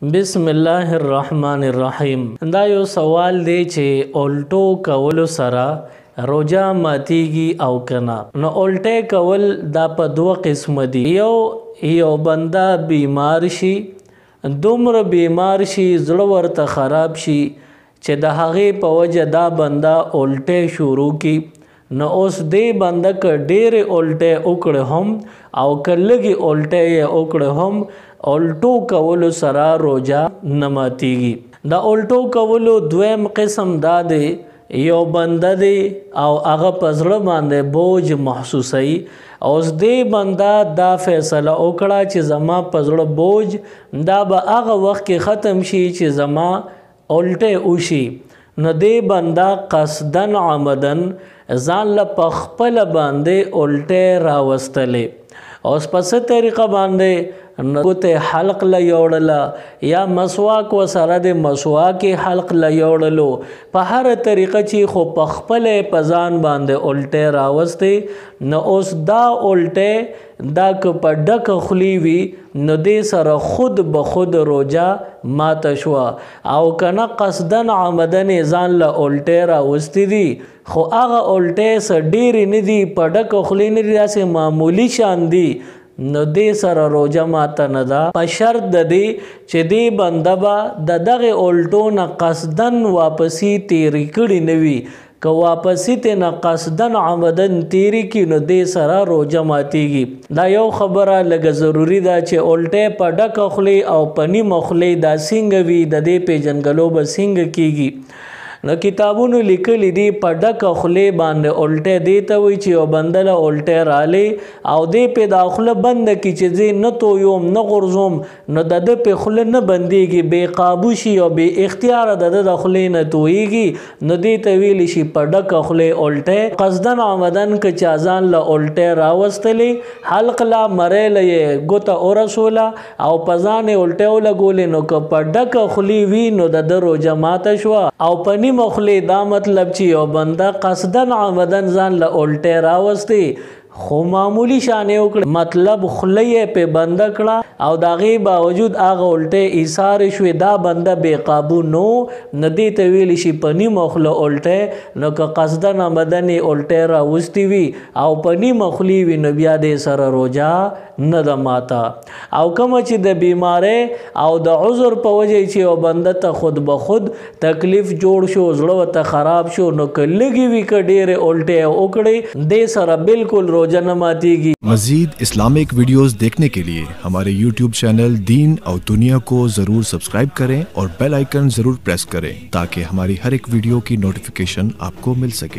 बिस्मिल्लाहिर्रहमानिर्रहीम। دا یو سوال دی چې الټو کولو سره روجا ماتیږي او کنه. نو الټه کول دا په دوه قسم دي. یو بنده بیمار شي، دومره بیمار شي زړه ورته خراب شي چې د هغې په وجه دا بنده الټه شروع کی. نو اوس دې بنده که ډېرې الټه وکړې هم او که لږې الټه یې وکړې هم الټو کولو سره روجا نه ماتیږي. د الټو کولو دویم قسم دا دی، یو بنده دی او هغه په زړه باندې بوج محسوسوي. اوس دې بنده دا فیصله وکړه چې زما په زړه بوج دا به هغه وخت کې ختم شي چې زما الټه وشي. نو دې بنده قصدن عمدن ځان له په خپله باندې الټه راوستلې. اوس په څه طریقه باندې ګوتې حلق له یوړله یا مسواک وسره د مسواکې حلق له یوړلو، په هره طریقه چې خو په خپله په ځان باندې الټه راوستې. نو اوس دا الټه دا که په ډکه خولي وي نو دې سره خود به خود روجا ماته شوه، او که نه قصدن عمدن ځان له الټه راوستې دي خو هغه الټه څه ډېرې نه دي، په ډکه خولي نه دي، داسې معمولي شان دي، نو دې سره روجا ماته نه ده، په شرط د دې چې دې بنده به د دغې الټو نه قصدن واپسي تیرې کړي نه وي. که واپسی ته نه قصدن عمدن تیری کی نو دې سره روجا ماتیږي. دا یو خبره لږه ضروری ده چې الټه په ډکه خولې او په نیمه خولې دا څنګه وي، د دې پیژنګلو به څنګه کیږي. نو کتابونو لیکلی دي په ډکه خولې باندې الټه دې ته وایي چې یو بنده له الټه رالی او دې پې دا خوله بنده کړي چې زه نه تویوم نه غورځوم، نو د ده پې خوله نه بندېږي، بې قابو شي او بې اختیاره د ده د خولې نه تویږي. نو دې ته ویلی شي په ډکه خولې الټه. قصدن عمدن که چا ځان له الټه راوستلې، حلق لا مرۍ له یې ګوته ورسوله او په ځان یې الټه ولګولې، نو که په ډکه خولې وي نو د ده روجه ماته شوه. او په نیمه خولې دا مطلب چې یو بنده قصدن عمدن ځان له الټه راوستې خو معمولی شانې وکړه، مطلب خوله یې پې بنده کړه او د هغې باوجود هغه الټه ایسارې شوې، دا بنده بې قابو نو دې ته ویلی شي په نیمه خوله الټه. نو که قصدن عمدن یې الټه راوستې وي او په نیمه خولې وي نو بیا دې سره روجا نه ده ماته. او کومه چې د بیمارۍ او د عذر په وجه چې یو بنده ته خود به خود تکلیف جوړ شو، زړه ورته خراب شو، نو که لږې وي که ډېرې الټه وکړې دې سره بالکل روجا نه ماتیږي. मजीद Islamic videos देखने के लिए हमारे YouTube चैनल दीन और दुनिया को जरूर सब्सक्राइब करें और बेल आइकन जरूर प्रेस करें ताकि हमारी हर एक वीडियो की नोटिफिकेशन आपको मिल सके।